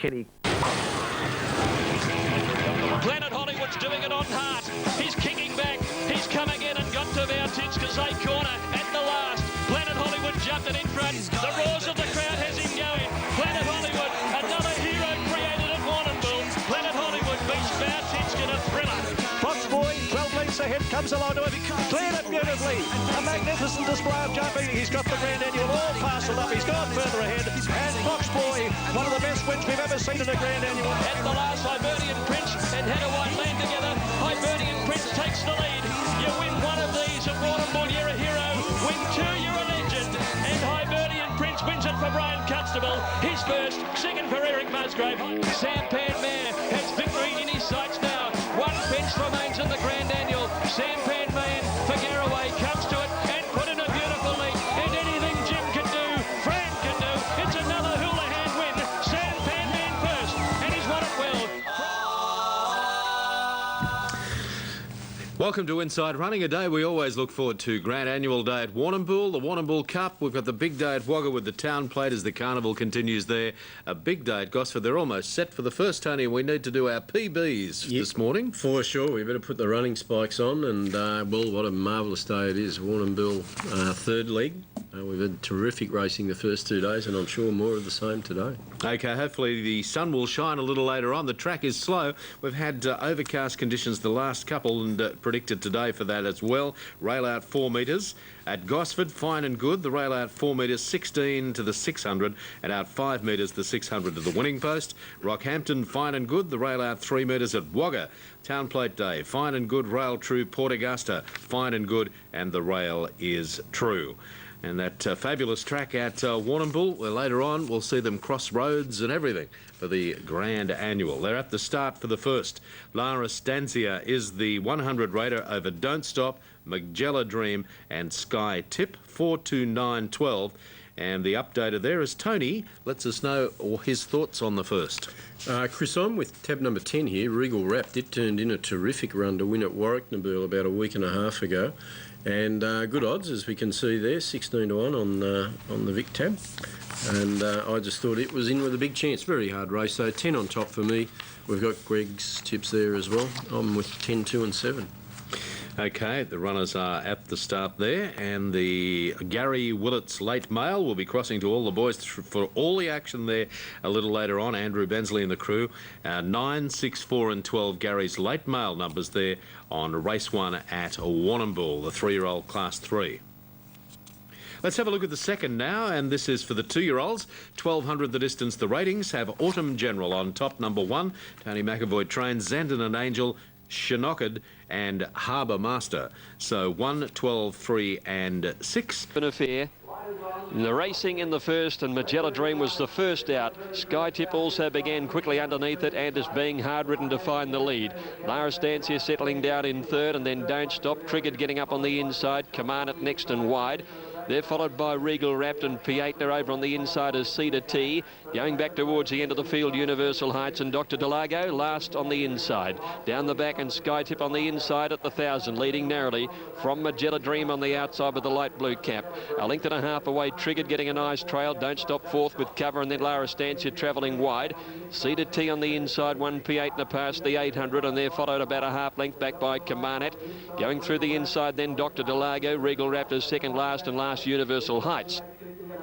Kenny. Planet Hollywood's doing it on Hart. He's kicking back. He's come again and got to Vautitska's A corner at the last. Planet Hollywood jumped it in front. The roars of the crowd has him going. Planet Hollywood, another hero created at Warrnambool. Planet Hollywood beats Vautitska in a thriller. Foxboy, 12 lengths ahead, comes along to it. Cleared it beautifully. A magnificent display of jumping. He's got the Grand Annual all parcelled up. He's gone further ahead. And Foxboy, one of the best wins we've ever seen in a Grand Annual. At the last, Hibernian Prince and Hadaway land together. Hibernian Prince takes the lead. You win one of these at Warrnambool, you're a hero. Win two, you're a legend. And Hibernian Prince wins it for Brian Constable. His first, second for Eric Musgrave. Sampan Mare has victory in his sights now. One fence remains in the Grand Annual. Sampan Man for Garraway comes to it and put in a beautiful lead. And anything Jim can do, Fran can do. It's another Houlihan win. Sampan Man first, and he's won it well. Welcome to Inside Running, a day we always look forward to. Grand Annual Day at Warrnambool, the Warrnambool Cup. We've got the big day at Wagga with the town plate as the carnival continues there. A big day at Gosford. They're almost set for the first, Tony, and we need to do our PBs this morning. For sure. We better put the running spikes on, and, well, what a marvellous day it is. Warrnambool third leg. We've had terrific racing the first 2 days, and I'm sure more of the same today. OK, hopefully the sun will shine a little later on. The track is slow. We've had overcast conditions the last couple and predicted today for that as well. Rail out 4 metres. At Gosford, fine and good. The rail out 4 metres, 16 to the 600, and out 5 metres, the 600 to the winning post. Rockhampton, fine and good. The rail out 3 metres at Wagga. Town Plate Day, fine and good. Rail true. Port Augusta, fine and good. And the rail is true. And that fabulous track at Warrnambool, where later on we'll see them cross roads and everything for the Grand Annual. They're at the start for the first. Lara Stanzia is the 100 raider over Don't Stop, Magella Dream and Sky Tip, 429.12. And the updater there is Tony. Lets us know his thoughts on the first. Chris, I'm with tab number 10 here, Regal Wrapped. It turned in a terrific run to win at Warrnambool about a week and a half ago. And good odds, as we can see there, 16 to 1 on the Vic tab. And I just thought it was in with a big chance. Very hard race, though. 10 on top for me. We've got Greg's tips there as well. I'm with 10, 2 and 7. OK, the runners are at the start there, and the Gary Willett's late mail will be crossing to all the boys for all the action there a little later on. Andrew Bensley and the crew. 9, 6, 4 and 12 Gary's late mail numbers there on race 1 at Warrnambool, the 3-year-old class 3. Let's have a look at the second now, and this is for the 2-year-olds. 1200 the distance. The ratings have Autumn General on top, number 1. Tony McAvoy trains Zandon and Angel, Shinocked and Harbour Master. So 1, 12, 3 and 6. Been a fair. The racing in the first, and Magella Dream was the first out. Sky Tip also began quickly underneath it and is being hard-ridden to find the lead. Lara Stanzia settling down in third, and then Don't Stop. Triggered getting up on the inside. Command it next and wide. They're followed by Regal Wrapped and Pietna over on the inside as Cedar T. Going back towards the end of the field, Universal Heights and Dr. Delago last on the inside. Down the back and Sky Tip on the inside at the 1,000, leading narrowly from Magella Dream on the outside with the light blue cap. A length and a half away, Triggered getting a nice trail. Don't Stop fourth with cover, and then Lara Stanzia travelling wide. Cedar T on the inside, one Pietna past the 800, and they're followed about a half length back by Kamanet. Going through the inside then Dr. Delago, Regal Raptors second last, and last Universal Heights.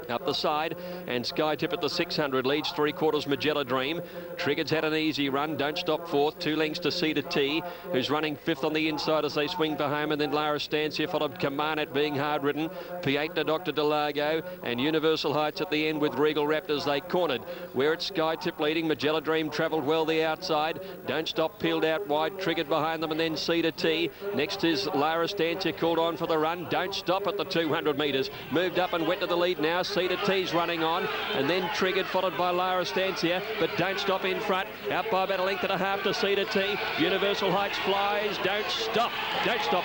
Up the side, and Sky Tip at the 600 leads 3/4 Magella Dream. Triggered's had an easy run. Don't Stop fourth, 2 lengths to Cedar T, who's running fifth on the inside as they swing for home, and then Lara Stanzia followed Kamanet being hard ridden. Pietna, Dr. Delago, and Universal Heights at the end with Regal Raptors. They cornered where it's Sky Tip leading. Magella Dream travelled well the outside. Don't Stop peeled out wide, Triggered behind them, and then Cedar T. Next is Lara Stanzia called on for the run. Don't Stop at the 200 metres. Moved up and went to the lead now. Cedar T's running on, and then Triggered followed by Lara Stanzia, but Don't Stop in front, out by about a length and a half to Cedar T. Universal Heights flies. Don't Stop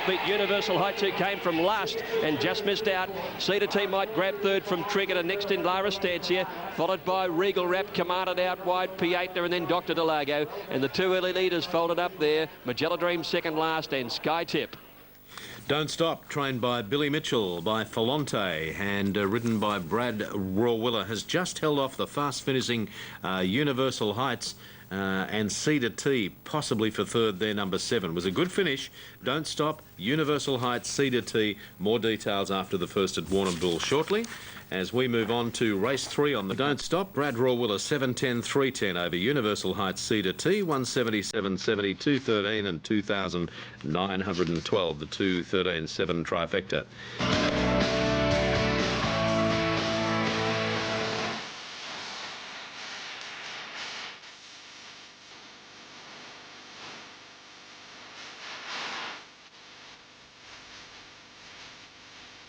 beat Universal Heights, who came from last and just missed out. Cedar T might grab third from Triggered, and next in Lara Stanzia, followed by Regal Wrap, commanded out wide Pietna, and then Dr. Delago, and the two early leaders folded up there. Magella Dream second last, and Sky Tip. Don't Stop, trained by Billy Mitchell, by Falonte, and ridden by Brad Rawiller, has just held off the fast-finishing Universal Heights and Cedar T, possibly for third there, number 7. Was a good finish. Don't Stop, Universal Heights, Cedar T. More details after the first at Warrnambool shortly. As we move on to race 3 on the Don't Stop, Brad Rawiller 7:10, 3:10 over Universal Heights Cedar T, 177.70, 2:13 and 2,912, the 2:13.7 trifecta.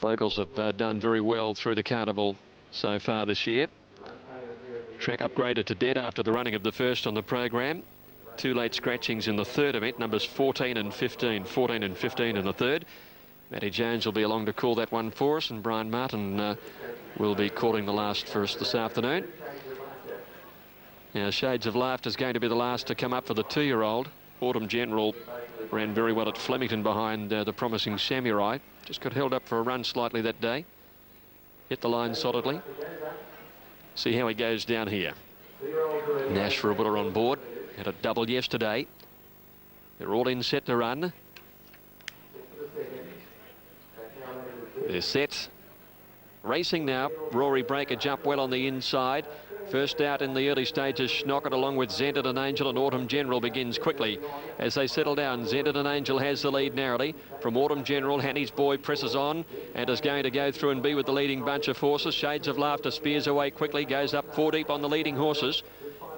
Locals have done very well through the carnival so far this year. Track upgraded to dead after the running of the first on the program. 2 late scratchings in the third event, numbers 14 and 15. 14 and 15 in the third. Matty Jones will be along to call that one for us, and Brian Martin will be calling the last for us this afternoon. Now, Shades of Laughter is going to be the last to come up for the 2-year-old. Autumn General ran very well at Flemington behind the promising Samurai. Just got held up for a run slightly that day. Hit the line solidly. See how he goes down here. Nash for a Willer on board. Had a double yesterday. They're all in set to run. They're set. Racing now. Rory Breaker jumped well on the inside. First out in the early stages, Schnockett along with Zented and Angel, and Autumn General begins quickly. As they settle down, Zented and Angel has the lead narrowly. From Autumn General, Hanny's Boy presses on and is going to go through and be with the leading bunch of horses. Shades of Laughter spears away quickly, goes up 4 deep on the leading horses.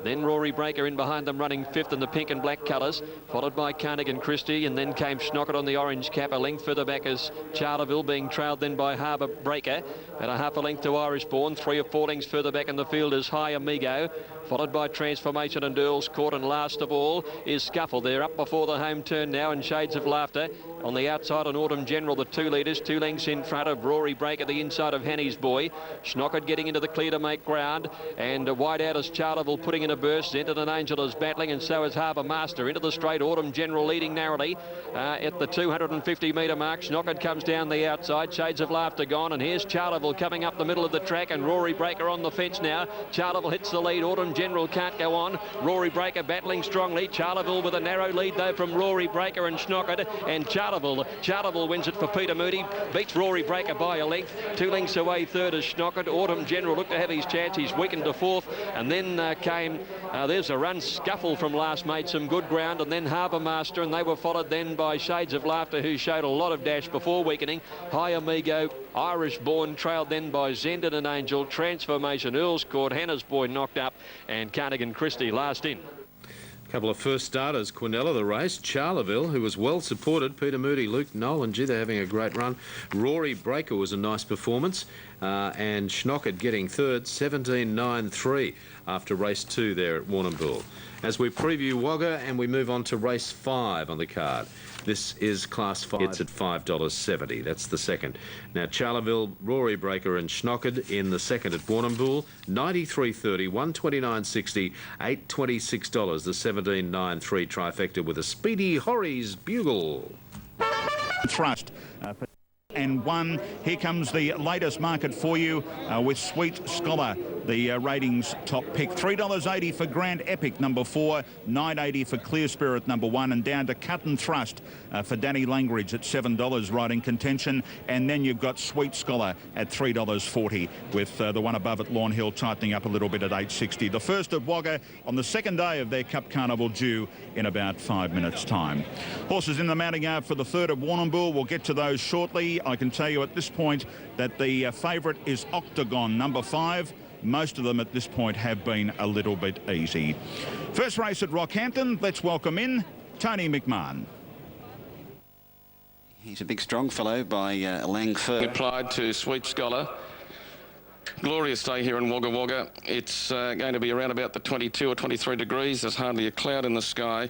Then Rory Breaker in behind them, running 5th in the pink and black colours, followed by Cardigan Christie, and then came Schnockett on the orange cap. A length further back as Charleville, being trailed then by Harbour Breaker. At a half a length to Irish Born. 3 or 4 lengths further back in the field is High Amigo, followed by Transformation and Earl's Court, and last of all is Scuffle. They're up before the home turn now, and Shades of Laughter on the outside, on Autumn General, the 2 leaders, 2 lengths in front of Rory Breaker, the inside of Hanny's Boy. Schnockett getting into the clear to make ground, and wide out is Charleville putting in a burst. Zented and Angel is battling, and so is Harbour Master. Into the straight, Autumn General leading narrowly at the 250 metre mark. Schnockett comes down the outside. Shades of Laughter gone, and here's Charleville coming up the middle of the track, and Rory Breaker on the fence now. Charleville hits the lead. Autumn General can't go on. Rory Breaker battling strongly. Charleville with a narrow lead though from Rory Breaker and Schnockett, and Charleville wins it for Peter Moody, beats Rory Breaker by a length. 2 lengths away third is Schnockett. Autumn General looked to have his chance. He's weakened to 4th, and then there's a run Scuffle from last, made some good ground, and then Harbour Master, and they were followed then by Shades of Laughter, who showed a lot of dash before weakening. High Amigo, Irish Born, trailed then by Zented and Angel, Transformation, Earl's Court, Hannah's Boy knocked up, and Cardigan Christie last in. Couple of first starters, Quinella the race, Charleville, who was well supported, Peter Moody, Luke Nolan, gee, they're having a great run. Rory Breaker was a nice performance, and Schnockett getting third, 17.93 after race 2 there at Warrnambool. As we preview Wagga and we move on to race 5 on the card. This is class 5. It's at $5.70. That's the second. Now, Charleville, Rory Breaker and Schnockett in the second at Warrnambool. $93.30, $129.60, $826. The 17.93 trifecta with a speedy Horries bugle. Thrust. And 1. Here comes the latest market for you with Sweet Scholar, the ratings top pick. $3.80 for Grand Epic, number 4. $9.80 for Clear Spirit, number 1. And down to Cut and Thrust for Danny Langridge at $7 riding contention. And then you've got Sweet Scholar at $3.40 with the one above at Lawn Hill tightening up a little bit at $8.60. The first at Wagga on the second day of their Cup Carnival due in about 5 minutes' time. Horses in the mounting yard for the third at Warrnambool. We'll get to those shortly. I can tell you at this point that the favourite is Octagon, number 5. Most of them at this point have been a little bit easy. First race at Rockhampton. Let's welcome in Tony McMahon. He's a big, strong fellow by Langford. Applied to Sweet Scholar. Glorious day here in Wagga Wagga. It's going to be around about the 22 or 23 degrees. There's hardly a cloud in the sky.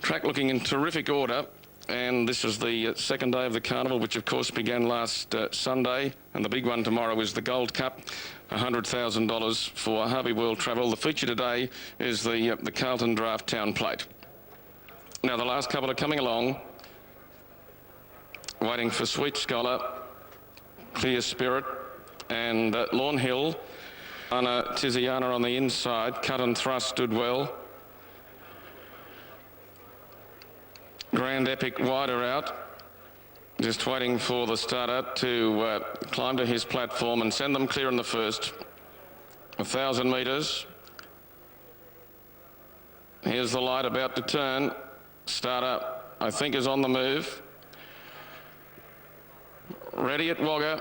Track looking in terrific order. And this is the second day of the carnival, which of course began last Sunday. And the big one tomorrow is the Gold Cup, $100,000 for Harvey World Travel. The feature today is the Carlton Draft Town Plate. Now the last couple are coming along. waiting for Sweet Scholar, Clear Spirit, and Lawn Hill. Anna Tiziana on the inside. Cut and Thrust stood well. Grand Epic wider out. Just waiting for the starter to climb to his platform and send them clear in the first. 1,000 metres. Here's the light about to turn. Starter, I think, is on the move. Ready at Wagga.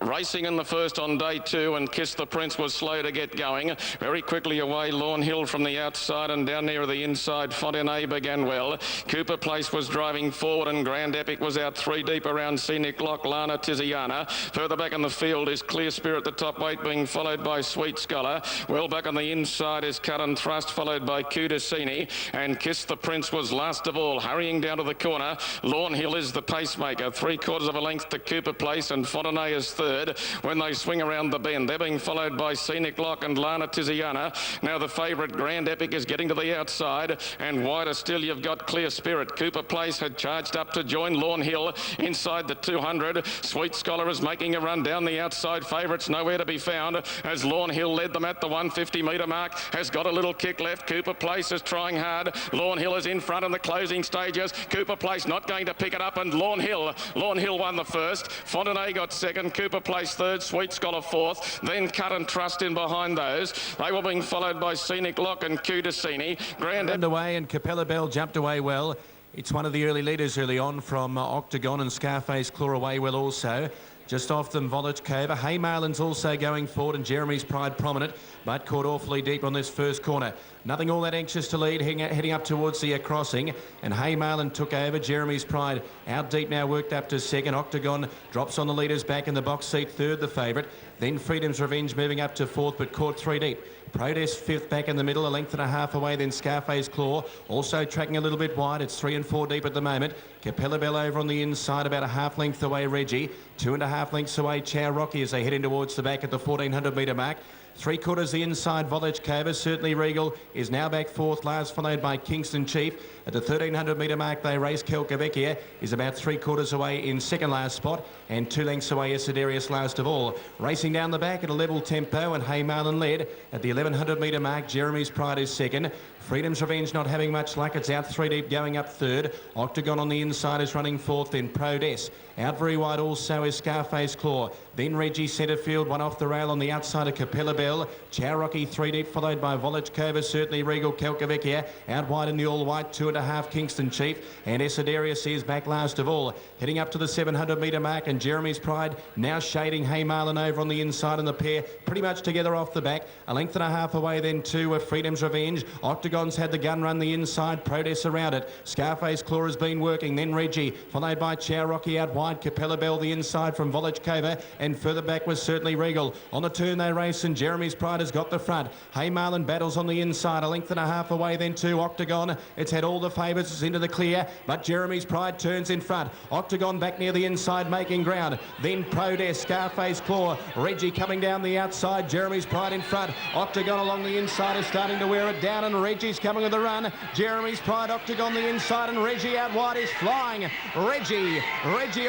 Racing in the first on day 2, and Kiss the Prince was slow to get going. Very quickly away, Lawn Hill from the outside, and down near the inside, Fontenay began well. Cooper Place was driving forward, and Grand Epic was out 3 deep around Scenic Lock, Lana Tiziana. Further back in the field is Clear Spirit, the top weight, being followed by Sweet Scholar. Well back on the inside is Cut and Thrust, followed by Kudasini, and Kiss the Prince was last of all, hurrying down to the corner. Lawn Hill is the pacemaker, 3/4 of a length to Cooper Place, and Fontenay is third. When they swing around the bend, they're being followed by Scenic Lock and Lana Tiziana. Now the favourite Grand Epic is getting to the outside, and wider still you've got Clear Spirit. Cooper Place had charged up to join Lawn Hill inside the 200. Sweet Scholar is making a run down the outside. Favourites nowhere to be found as Lawn Hill led them at the 150 metre mark. Has got a little kick left. Cooper Place is trying hard. Lawn Hill is in front in the closing stages. Cooper Place not going to pick it up, and Lawn Hill won the first. Fontenay got second. Cooper Place third, Sweet Scholar fourth, then Cut and Trust in behind those. They were being followed by Scenic Lock and Kudasini. Grand underway, and Capella Bell jumped away well. It's one of the early leaders early on from Octagon, and Scarface Claw away well also. Just off them, Volachkova. Haymarlin's also going forward, and Jeremy's Pride prominent, but caught awfully deep on this first corner. Nothing all that anxious to lead, heading up towards the crossing, and Haymarlin took over. Jeremy's Pride out deep now, worked up to second. Octagon drops on the leader's back in the box seat, third the favourite. Then Freedom's Revenge moving up to fourth, but caught 3 deep. Protest fifth back in the middle, a length and a half away, then Scarface Claw also tracking a little bit wide. It's 3 and 4 deep at the moment. Capella Bell over on the inside, about a half length away Reggie. 2.5 lengths away Chow Rocky as they head in towards the back at the 1,400 metre mark. 3/4 the inside, Volachkova. Certainly Regal is now back fourth, last followed by Kingston Chief. At the 1,300 metre mark, they race. Kelkavecchia is about 3/4 away in second last spot, and 2 lengths away Esidarius last of all. Racing down the back at a level tempo, and Haymarlin led. At the 1,100 metre mark, Jeremy's Pride is second. Freedom's Revenge not having much luck. It's out 3 deep, going up third. Octagon on the inside is running fourth, then Prodes. Out very wide also is Scarface Claw. Then Reggie centre field, one off the rail on the outside of Capella Bell. Chow Rocky 3 deep, followed by Volachkova, certainly Regal, Kelkavecchia. Out wide in the all-white, 2.5 Kingston Chief. And Esidarius is back last of all. Heading up to the 700 metre mark, and Jeremy's Pride now shading Haymarlin over on the inside, and the pair pretty much together off the back. A length and a half away then to Freedom's Revenge. Octagon's had the gun run the inside, Protests around it. Scarface Claw has been working, then Reggie, followed by Chow Rocky out wide. Capella Bell the inside from Volachkova, and further back was certainly Regal. On the turn they race, and Jeremy's Pride has got the front. Haymarlin battles on the inside, a length and a half away then to Octagon. It's had all the favours, it's into the clear, but Jeremy's Pride turns in front. Octagon back near the inside making ground. Then Protest, Scarface Claw, Reggie coming down the outside, Jeremy's Pride in front. Octagon along the inside is starting to wear it down, and Reggie's coming with the run. Jeremy's Pride, Octagon the inside, and Reggie out wide is flying. Reggie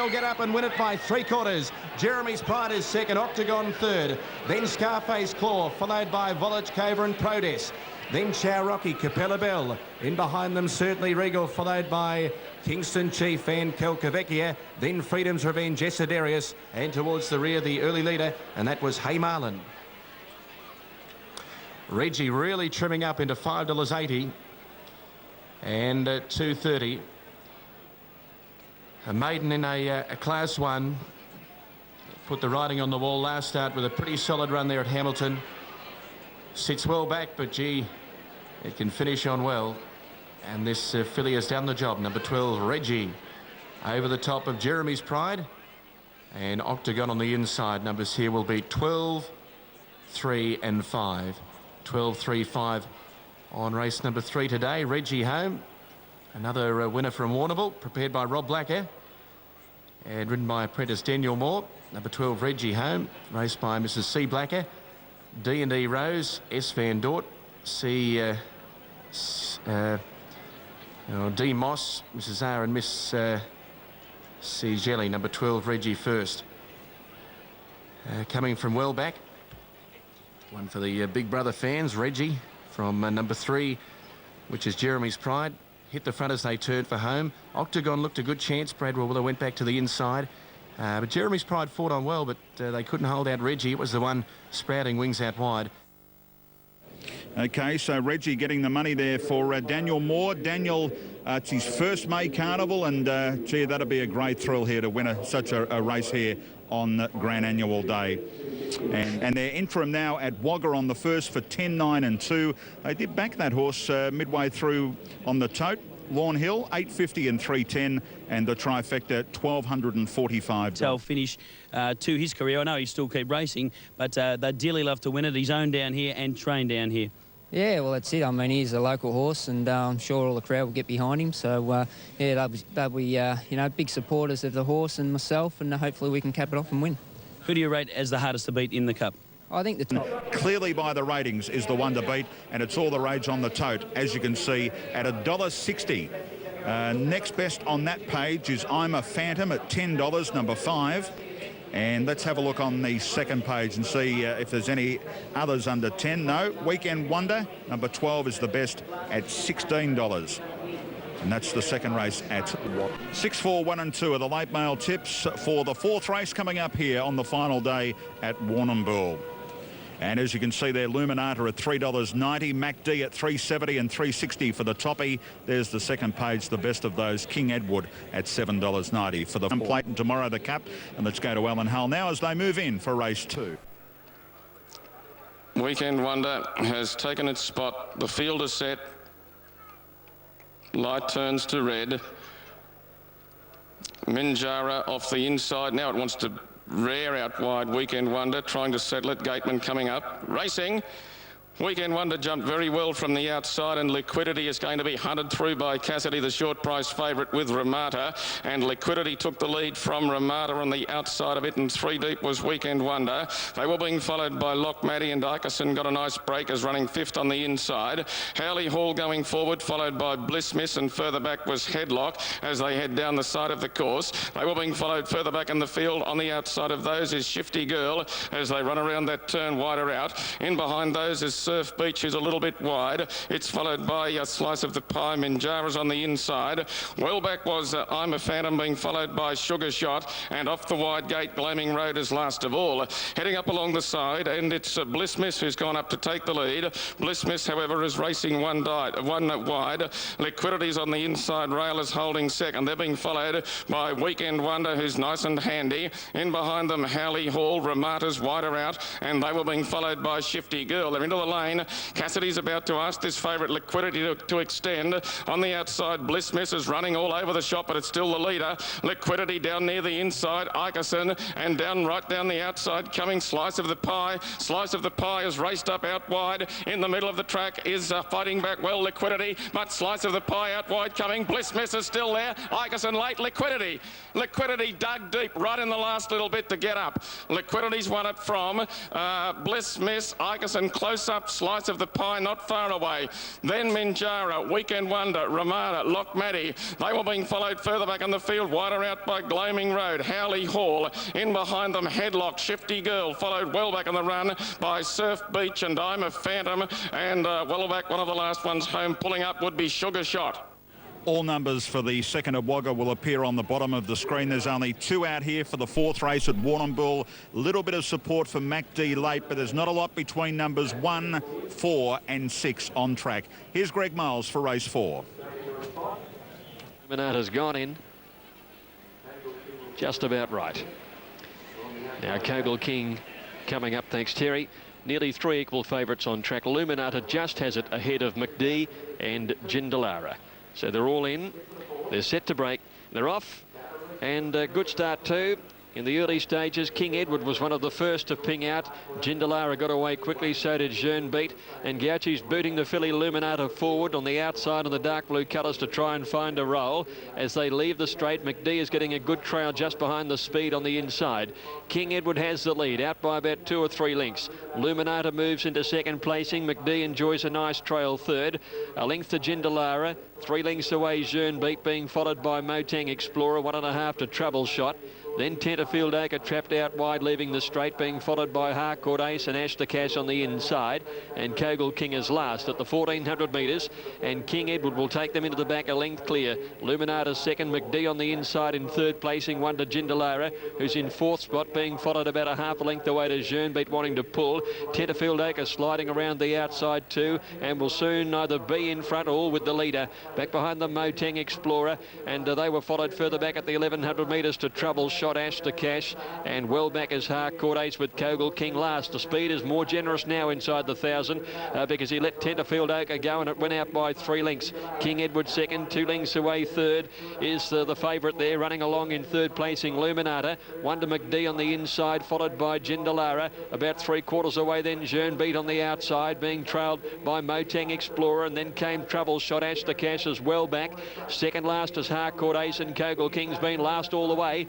will get up and win it by 3/4. Jeremy's Pride is second, Octagon third. Then Scarface Claw, followed by Volachkova and Protest. Then Chow Rocky, Capella Bell. In behind them, certainly Regal, followed by Kingston Chief and Kelkavecchia. Then Freedom's Revenge, Esidarius. And towards the rear, the early leader, and that was Haymarlin. Reggie really trimming up into $5.80 and $2.30. A maiden in a Class 1. Put the writing on the wall last start with a pretty solid run there at Hamilton. Sits well back, but gee, it can finish on well. And this filly has done the job. Number 12, Reggie, over the top of Jeremy's Pride. And Octagon on the inside. Numbers here will be 12, 3 and 5. 12, 3, 5 on race number 3 today. Reggie home. Another winner from Warrnambool, prepared by Rob Blacker and ridden by apprentice Daniel Moore. Number 12, Reggie home, raced by Mrs. C. Blacker, D&D Rose, S. Van Dort, D. Moss, Mrs. R and Miss Jelly, number 12, Reggie first. Coming from well back. One for the Big Brother fans, Reggie from number 3, which is Jeremy's Pride. Hit the front as they turned for home. Octagon looked a good chance. Brad Willer went back to the inside. But Jeremy's Pride fought on well, but they couldn't hold out Reggie. It was the one sprouting wings out wide. Okay, so Reggie getting the money there for Daniel Moore. Daniel, it's his first May Carnival, and gee, that'll be a great thrill here to win such a race here on Grand Annual Day. And they're interim now at Wagga on the first for 10, 9 and 2. They did back that horse midway through on the tote. Lawn Hill, 850 and 310, and the trifecta, 1245. Tell finish to his career. I know he still keep racing, but they'd dearly love to win it. He's owned down here and trained down here. Yeah, well, that's it. I mean, he's a local horse, and I'm sure all the crowd will get behind him. So, yeah, they'll be you know, big supporters of the horse and myself, and hopefully we can cap it off and win. Who do you rate as the hardest to beat in the Cup? I think the top. Clearly by the ratings is the one to beat, and it's all the rage on the tote, as you can see, at $1.60. Next best on that page is I'm a Phantom at $10, number 5. And let's have a look on the second page and see if there's any others under 10. No, Weekend Wonder, number 12 is the best at $16. And that's the second race at 6, 4, 1 and 2 are the late mail tips for the fourth race coming up here on the final day at Warrnambool. And as you can see there, Luminata at $3.90, MacD at $3.70 and $3.60 for the toppy. There's the second page, the best of those, King Edward at $7.90 for the plate. And tomorrow the Cup. And let's go to Alan Hull now as they move in for race 2. Weekend Wonder has taken its spot. The field is set. Light turns to red. Minjara off the inside. Now it wants to rear out wide. Weekend Wonder trying to settle it. Gateman coming up. Racing. Weekend Wonder jumped very well from the outside, and Liquidity is going to be hunted through by Cassidy, the short price favourite with Ramata, and Liquidity took the lead from Ramata on the outside of it, and 3 deep was Weekend Wonder. They were being followed by Lockmatty, and Ickerson got a nice break as running 5th on the inside. Howley Hall going forward, followed by Bliss Miss, and further back was Headlock as they head down the side of the course. They were being followed further back in the field. On the outside of those is Shifty Girl as they run around that turn wider out. In behind those is Surf Beach, who's a little bit wide. It's followed by a Slice of the Pie. Minjara's on the inside. Well back was I'm a Phantom, being followed by Sugar Shot, and off the wide gate Gleaming Road is last of all. Heading up along the side, and it's Bliss Miss who's gone up to take the lead. Bliss Miss, however, is racing one wide. Liquidity's on the inside rail, is holding second. They're being followed by Weekend Wonder, who's nice and handy. In behind them, Howley Hall. Ramata's wider out, and they were being followed by Shifty Girl. They're into the lane. Cassidy's about to ask this favourite Liquidity to extend. On the outside, Bliss Miss is running all over the shop, but it's still the leader. Liquidity down near the inside, Ickerson, and right down the outside coming Slice of the Pie. Slice of the Pie has raced up out wide. In the middle of the track is fighting back well, Liquidity, but Slice of the Pie out wide coming. Bliss Miss is still there. Ickerson late, Liquidity. Liquidity dug deep right in the last little bit to get up. Liquidity's won it from Bliss Miss, Ickerson close up, Slice of the Pie not far away. Then Minjara, Weekend Wonder, Ramada, Lockmatty. They were being followed further back on the field, wider out by Gleaming Road. Howley Hall. In behind them, Headlock, Shifty Girl, followed well back on the run by Surf Beach and I'm a Phantom. And well back, one of the last ones home pulling up would be Sugar Shot. All numbers for the second of Wagga will appear on the bottom of the screen. There's only 2 out here for the fourth race at Warrnambool. A little bit of support for MacD late, but there's not a lot between numbers 1, 4 and 6 on track. Here's Greg Miles for race 4. Luminata's gone in. Just about right. Now Kogel King coming up, thanks Terry. Nearly 3 equal favourites on track. Luminata just has it ahead of MacD and Jindalara. So they're all in. They're set to break. They're off. And a good start too. In the early stages, King Edward was one of the first to ping out. Jindalara got away quickly, so did Jeune Beat. And Gauchi's booting the filly Luminata forward on the outside of the dark blue colours to try and find a roll. As they leave the straight, McD is getting a good trail just behind the speed on the inside. King Edward has the lead, out by about 2 or 3 lengths. Luminata moves into second placing. McD enjoys a nice trail third. A length to Jindalara. 3 lengths away, Jeune Beat, being followed by Motang Explorer, 1.5 to Trouble Shot. Then Tenterfield Acre trapped out wide, leaving the straight, being followed by Harcourt Ace and Ash the Cash on the inside. And Kogel King is last at the 1,400 metres. And King Edward will take them into the back, a length clear. Luminata second, McD on the inside in third placing, 1 to Jindalara, who's in 4th spot, being followed about a half a length away to Jeune Beat, wanting to pull. Tenterfield Acre sliding around the outside too, and will soon either be in front or with the leader. Back behind the Motang Explorer, and they were followed further back at the 1,100 metres to Trouble Shot, Ash to Cash, and well back is Harcourt Ace with Kogel King last. The speed is more generous now inside the 1,000 because he let Tenterfield Acre go, and it went out by 3 lengths. King Edward second, 2 lengths away third is the favourite there, running along in third placing Luminata. 1 to McD on the inside, followed by Jindalara. About 3/4 away then Jeune Beat on the outside, being trailed by Motang Explorer, and then came Trouble Shot. Ash to Cash as well back. Second last is Harcourt Ace, and Kogel King's been last all the way.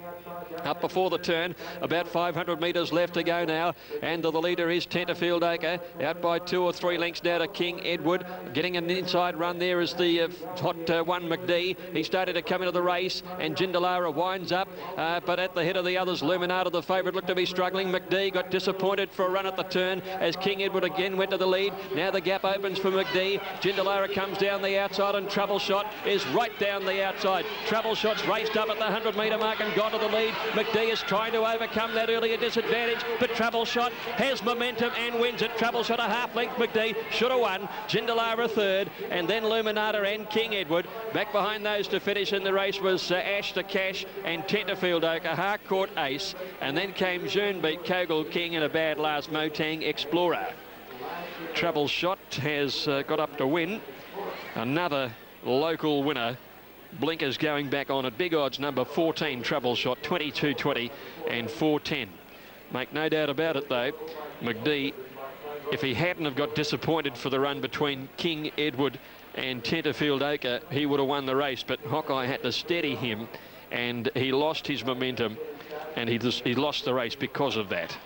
Up before the turn, about 500 metres left to go now, and the leader is Tenterfield Acre, out by 2 or 3 lengths now to King Edward. Getting an inside run there is the hot one McD. He started to come into the race, and Jindalara winds up, but at the head of the others, Luminata, the favourite, looked to be struggling. McD got disappointed for a run at the turn as King Edward again went to the lead. Now the gap opens for McD. Jindalara comes down the outside, and Trouble Shot is right down the outside. Trouble Shot's raced up at the 100-metre mark and got to the lead. McD is trying to overcome that earlier disadvantage, but Trouble Shot has momentum and wins it. Trouble Shot a half length. McD should have won. Jindalara third, and then Luminata and King Edward. Back behind those to finish in the race was Ash to Cash and Tenterfield Acre, Harcourt Ace, and then came Jeune Beat, Kogel King, and a bad last Motang Explorer. Trouble Shot has got up to win. Another local winner. Blinkers going back on at big odds, number 14, Trouble Shot, 22.20 and 4.10. Make no doubt about it, though, McD, if he hadn't have got disappointed for the run between King Edward and Tenterfield Acre, he would have won the race, but Hawkeye had to steady him, and he lost his momentum, and he lost the race because of that.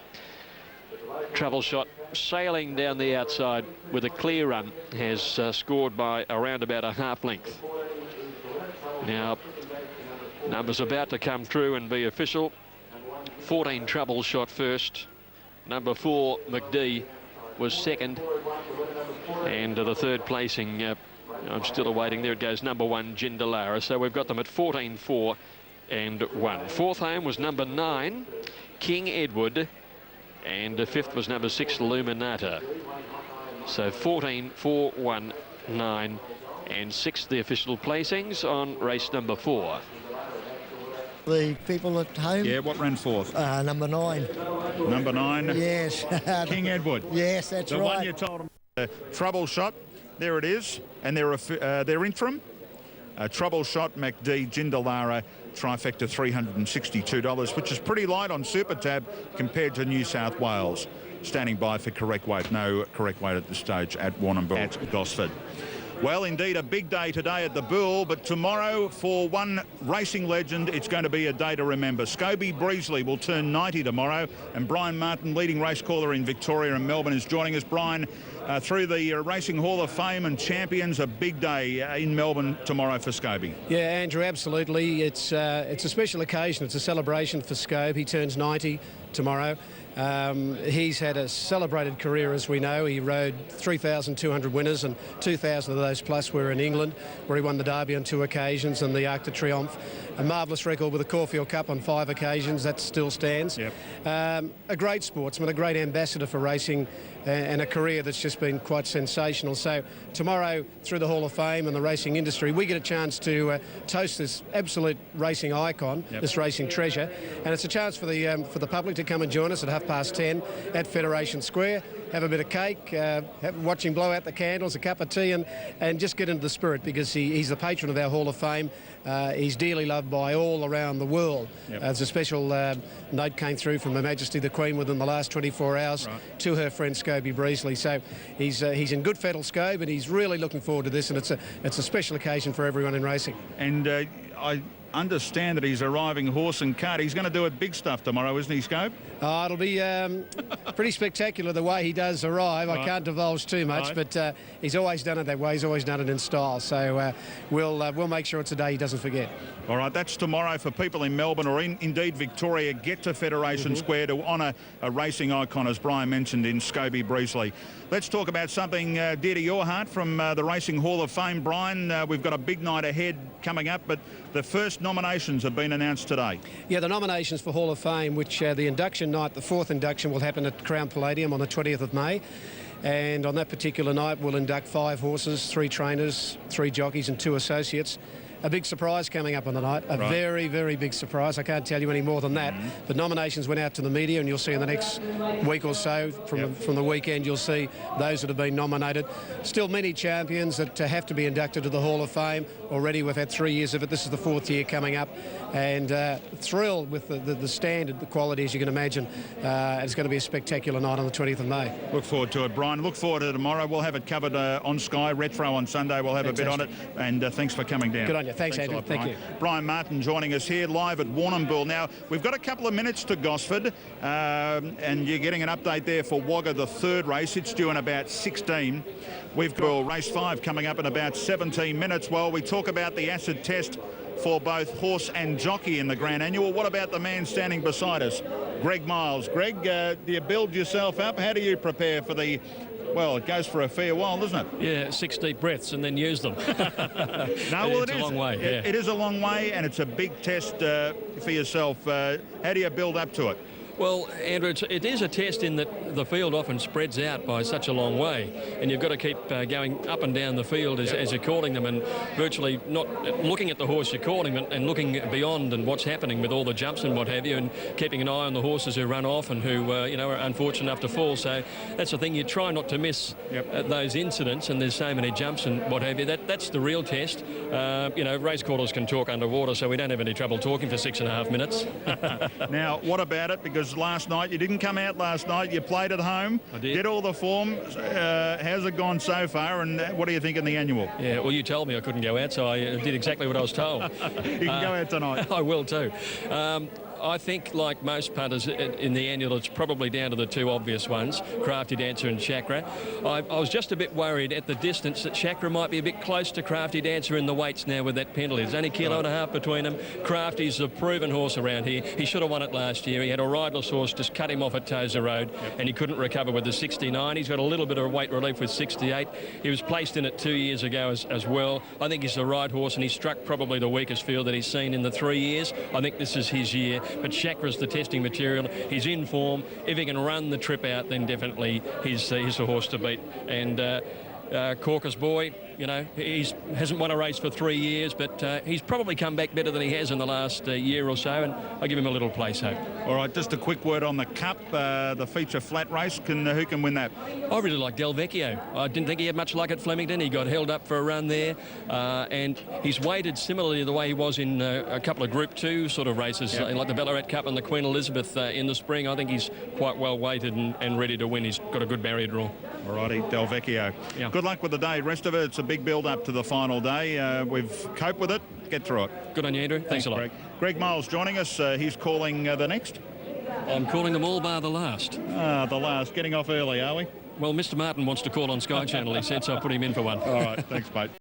Trouble Shot sailing down the outside with a clear run has scored by around about a half length. Now, numbers about to come through and be official. 14 Trouble Shot first. Number 4 McD was second, and the third placing, I'm still awaiting. There it goes, number 1 Jindalara. So we've got them at 14, 4 and 1. Fourth home was number 9 King Edward, and the fifth was number 6 Luminata. So 14, 4, 1, 9 and 6 the official placings on race number 4. The people at home? Yeah, what ran fourth? Number 9. Number 9? Yes. King Edward? Yes, that's right. The one you told them. Trouble Shot, there it is, and they're interim. Trouble Shot, McD, Jindalara, trifecta $362, which is pretty light on Super Tab compared to New South Wales. Standing by for correct weight. No correct weight at this stage at Warrnambool at Gosford. Well, indeed, a big day today at the Bull, but tomorrow, for one racing legend, it's going to be a day to remember. Scobie Breesley will turn 90 tomorrow, and Brian Martin, leading race caller in Victoria and Melbourne, is joining us. Brian, through the Racing Hall of Fame and Champions, a big day in Melbourne tomorrow for Scobie. Yeah, Andrew, absolutely. It's a special occasion. It's a celebration for Scobe. He turns 90 tomorrow. He's had a celebrated career, as we know. He rode 3,200 winners, and 2,000 of those plus were in England, where he won the Derby on 2 occasions and the Arc de Triomphe. A marvellous record with the Caulfield Cup on 5 occasions. That still stands. Yep. A great sportsman, a great ambassador for racing, and a career that's just been quite sensational. So tomorrow, through the Hall of Fame and the racing industry, we get a chance to toast this absolute racing icon, this racing treasure, and it's a chance for the public to come and join us at 10:30 at Federation Square. have a bit of cake, watch him blow out the candles, a cup of tea, and just get into the spirit, because he's the patron of our Hall of Fame. He's dearly loved by all around the world. There's a special note came through from Her Majesty the Queen within the last 24 hours to her friend Scobie Breesley. So he's in good fettle, Scobe, and he's really looking forward to this, and it's a special occasion for everyone in racing. And I understand that he's arriving horse and cart. He's going to do it big stuff tomorrow, isn't he, Scope? It'll be pretty spectacular the way he does arrive. I can't divulge too much, but he's always done it that way. He's always done it in style. So we'll make sure it's a day he doesn't forget. All right, that's tomorrow for people in Melbourne or indeed Victoria. Get to Federation Square to honour a racing icon, as Brian mentioned, in Scobie Breesley. Let's talk about something dear to your heart from the Racing Hall of Fame, Brian. We've got a big night ahead coming up, but the first nominations have been announced today. Yeah, the nominations for Hall of Fame, which the induction night, the fourth induction, will happen at Crown Palladium on the 20th of May. And on that particular night, we'll induct 5 horses, 3 trainers, 3 jockeys and 2 associates. A big surprise coming up on the night, a very, very big surprise. I can't tell you any more than that. The nominations went out to the media, and you'll see in the next week or so from the weekend, you'll see those that have been nominated. Still many champions that have to be inducted to the Hall of Fame. Already we've had 3 years of it. This is the 4th year coming up, and thrilled with the standard, the quality, as you can imagine. It's going to be a spectacular night on the 20th of May. Look forward to it, Brian. Look forward to it tomorrow. We'll have it covered on Sky. Retro on Sunday. We'll have a bit on it, and thanks for coming down. Good on you. Thanks Andrew. Thank you. Brian Martin joining us here live at Warrnambool. Now, we've got a couple of minutes to Gosford, and you're getting an update there for Wagga, the 3rd race. It's due in about 16. We've got race 5 coming up in about 17 minutes. Well, we talk about the acid test for both horse and jockey in the Grand Annual. What about the man standing beside us, Greg Miles? Greg, do you build yourself up? How do you prepare for the... Well, it goes for a fair while, doesn't it? Yeah, 6 deep breaths and then use them. It's a long way. It is a long way, and it's a big test for yourself. How do you build up to it? Well, Andrew, it is a test in that the field often spreads out by such a long way, and you've got to keep going up and down the field as you're calling them, and virtually not looking at the horse you're calling and looking beyond and what's happening with all the jumps and what have you, and keeping an eye on the horses who run off and who are unfortunate enough to fall. So that's the thing, you try not to miss those incidents, and there's so many jumps and what have you. That's the real test. Race callers can talk underwater, so we don't have any trouble talking for 6.5 minutes. Now, what about it? Because last night, you didn't come out last night. You played at home. I did. Did all the form. How's it gone so far, and what do you think in the annual? Yeah, well, you told me I couldn't go out, so I did exactly what I was told. You can go out tonight. I will too. I think, like most punters in the annual, it's probably down to the 2 obvious ones, Crafty Dancer and Chakra. I was just a bit worried at the distance that Chakra might be a bit close to Crafty Dancer in the weights now with that penalty. There's only a kilo and a half between them. Crafty's a proven horse around here. He should have won it last year. He had a riderless horse just cut him off at Tozer Road, and he couldn't recover with the 69. He's got a little bit of weight relief with 68. He was placed in it 2 years ago as well. I think he's the right horse, and he struck probably the weakest field that he's seen in the 3 years. I think this is his year. But Chakra's the testing material. He's in form. If he can run the trip out, then definitely he's the horse to beat. And Caucus Boy, he hasn't won a race for 3 years, but he's probably come back better than he has in the last year or so, and I give him a little place hope. All right, just a quick word on the Cup, the feature flat race. Who can win that? I really like Del Vecchio. I didn't think he had much luck at Flemington. He got held up for a run there, and he's weighted similarly to the way he was in a couple of Group 2 sort of races, like the Ballarat Cup and the Queen Elizabeth in the spring. I think he's quite well weighted and ready to win. He's got a good barrier draw. All righty, Del Vecchio. Yeah. Good luck with the day. Rest of it, it's a big build-up to the final day. We've coped with it. Get through it. Good on you, Andrew. Thanks a lot. Greg Miles joining us. He's calling the next. I'm calling them all bar the last. The last. Getting off early, are we? Well, Mr. Martin wants to call on Sky Channel, he said, so I put him in for one. All right, thanks, mate.